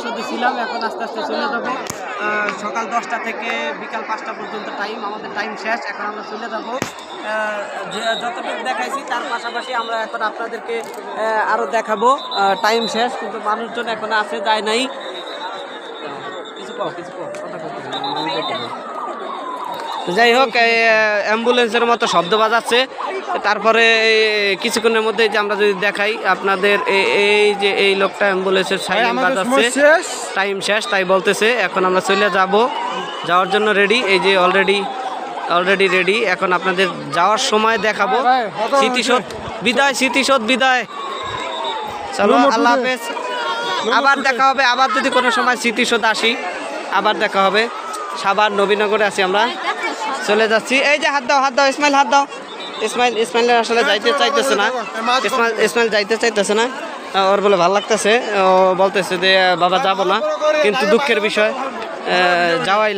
চিকিৎসাতে ছিলাম, এখন আস্তে আস্তে চলে যাবো। সকাল 10টা থেকে বিকাল 5টা পর্যন্ত টাইম, আমাদের টাইম শেষ, এখন আমরা চলে যাবো। যে যতটুকু দেখাইছি তার পাশাপাশি আমরা এখন আপনাদেরকে আরও দেখাবো। টাইম শেষ, কিন্তু মানুষজন এখন আছে, যায় নাই। কিছু যাই হোক, অ্যাম্বুলেন্সের মতো শব্দ বাজাচ্ছে। তারপরে কিছুক্ষণের মধ্যে যে আমরা যদি দেখাই আপনাদের, এই যে এই লোকটা অ্যাম্বুলেন্সের সাইরেন বাজাচ্ছে, টাইম শেষ তাই বলতেছে। এখন আমরা চলে যাব, যাওয়ার জন্য রেডি। এই যে অলরেডি রেডি। এখন আপনাদের যাওয়ার সময় দেখাবো। স্মৃতিসৌধ বিদায়, স্মৃতিসৌধ বিদায়। চলো, আল্লাহ হাফেজ, আবার দেখা হবে। আবার যদি কোনো সময় স্মৃতিসৌধ আসি আবার দেখা হবে। সাভার নবীনগরে আছি আমরা, চলে যাচ্ছি। এই যে হাত দাও, ইসমাইল হাত দাও। ইসমাইলের আসলে যাইতে চাইতেছে না, ইসমাইল যাইতে চাইতেছে না। ওর বলে ভালো লাগতেছে, ও বলতেছে যে বাবা যাবো না, কিন্তু দুঃখের বিষয় যাওয়াই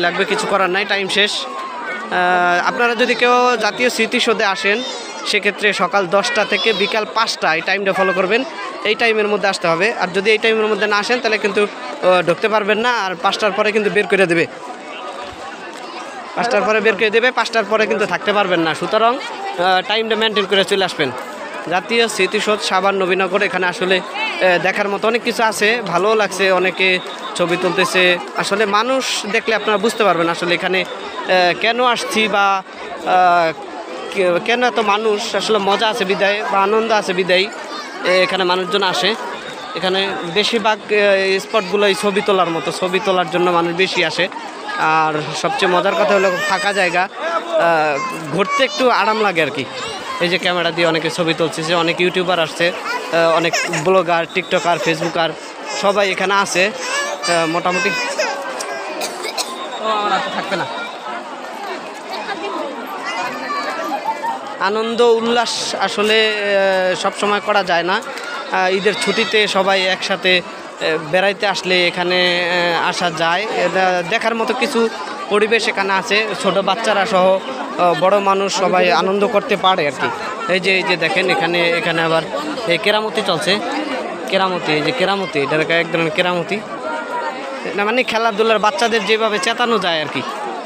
লাগবে, কিছু করার নাই, টাইম শেষ। আপনারা যদি কেউ জাতীয় স্মৃতিসৌধে আসেন সেক্ষেত্রে সকাল 10টা থেকে বিকাল 5টা এই টাইমটা ফলো করবেন। এই টাইমের মধ্যে আসতে হবে। আর যদি এই টাইমের মধ্যে না আসেন তাহলে কিন্তু ঢুকতে পারবেন না। আর 5টার পরে কিন্তু বের করে দেবে, 5টার পরে বের করে দেবে, 5টার পরে কিন্তু থাকতে পারবেন না। সুতরাং টাইমটা মেনটেন করে চলে আসবেন। জাতীয় স্মৃতিসৌধ সাভার নবীনগর, এখানে আসলে দেখার মতো অনেক কিছু আছে, ভালোও লাগছে, অনেকে ছবি তুলতেছে। আসলে মানুষ দেখলে আপনারা বুঝতে পারবেন আসলে এখানে কেন আসছি বা কেন এত মানুষ। আসলে মজা আছে বিদায় বা আনন্দ আছে বিদায় এখানে মানুষজন আসে। এখানে বেশিরভাগ স্পটগুলোই ছবি তোলার মতো, ছবি তোলার জন্য মানুষ বেশি আসে। আর সবচেয়ে মজার কথা হলো ফাঁকা জায়গা, ঘুরতে একটু আরাম লাগে আর কি। এই যে ক্যামেরা দিয়ে অনেকে ছবি তুলছে, অনেক ইউটিউবার আসছে, অনেক ব্লগার, টিকটকার, ফেসবুকার সবাই এখানে আছে মোটামুটি। থাকবে না, আনন্দ উল্লাস আসলে সব সময় করা যায় না। ঈদের ছুটিতে সবাই একসাথে বেড়াইতে আসলে এখানে আসা যায়। দেখার মতো কিছু পরিবেশ এখানে আছে, ছোট বাচ্চারা সহ বড় মানুষ সবাই আনন্দ করতে পারে আর কি। এই যে দেখেন এখানে আবার এই কেরামতি চলছে, এই যে কেরামতি, এটা এক ধরনের কেরামতি না, মানে খেলাধুলার বাচ্চাদের যেভাবে চেতানো যায় আর কি,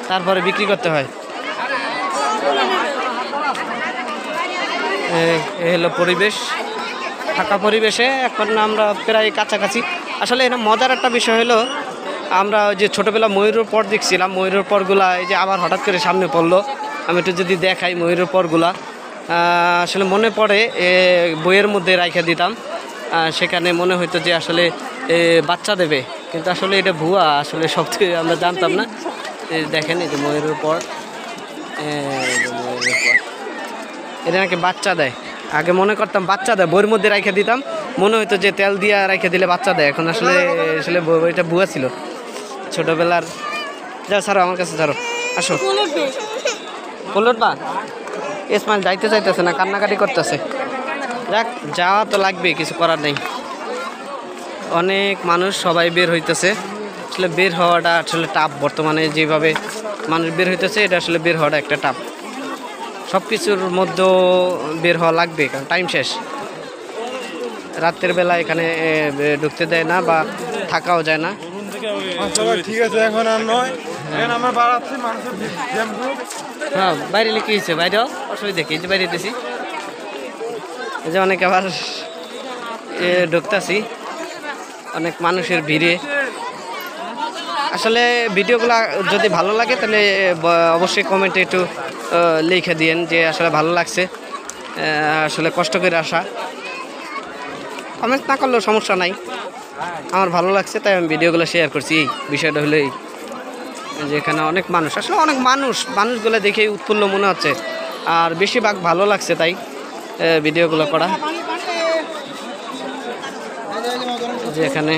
তারপরে বিক্রি করতে হয়। এই হলো পরিবেশ, ফাঁকা পরিবেশে এখন আমরা প্রায় কাছাকাছি। আসলে এটা মজার একটা বিষয় হলো, আমরা যে ছোটোবেলা ময়ূরের পর দেখছিলাম, ময়ূরের পরগুলা এই যে আবার হঠাৎ করে সামনে পড়লো। আমি একটু যদি দেখাই ময়ূরের পরগুলা, আসলে মনে পড়ে বইয়ের মধ্যে রাইখা দিতাম, সেখানে মনে হইতো যে আসলে বাচ্চা দেবে, কিন্তু আসলে এটা ভুয়া, আসলে সব থেকে আমরা জানতাম না। দেখেন এই যে ময়ূরের পর, এটা নাকি বাচ্চা দেয়। আগে মনে করতাম বাচ্চা দেয়, বইয়ের মধ্যে রাইখে দিতাম, মনে হইতো যে তেল দিয়ে রাইখে দিলে বাচ্চা দেয়। এখন আসলে এটা ভুয়া ছিল ছোটোবেলার। যাও ছাড়ো, আমার কাছে ছাড়ো, আসো। বলুন বা ইসমাইল যাইতে চাইতেছে না, কান্নাকাটি করতেছে। যাক, যাওয়া তো লাগবে, কিছু করার নেই। অনেক মানুষ সবাই বের হইতেছে। আসলে বের হওয়াটা আসলে টাফ, বর্তমানে যেভাবে মানুষ বের হইতেছে এটা আসলে বের হওয়াটা একটা টাফ। সব কিছুর মধ্যেও বের হওয়া লাগবে, কারণ টাইম শেষ। রাতের বেলা এখানে ঢুকতে দেয় না বা থাকাও যায় না। ঠিক আছে, এখন আর নয়, হ্যাঁ, বাইরে লিখে গেছে, বাইরেও অসুবিধা দেখি, যে বাইরে দিয়েছি, এই যে অনেক আবার ঢুকতেছি, অনেক মানুষের ভিড়ে। আসলে ভিডিওগুলো যদি ভালো লাগে তাহলে অবশ্যই কমেন্টে একটু লিখে দিন যে আসলে ভালো লাগছে, আসলে কষ্ট করে আসা। কমেন্ট না করলেও সমস্যা নাই, আমার ভালো লাগছে তাই আমি ভিডিওগুলো শেয়ার করছি। এই বিষয়টা হলো এই যে এখানে অনেক মানুষ, আসলে অনেক মানুষগুলো দেখেই উৎফুল্ল মনে হচ্ছে, আর বেশিরভাগ ভালো লাগছে তাই ভিডিওগুলো করা। যে এখানে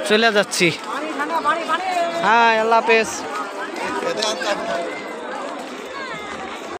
চলে যাচ্ছি। হ্যাঁ, আল্লাহ হাফেজ।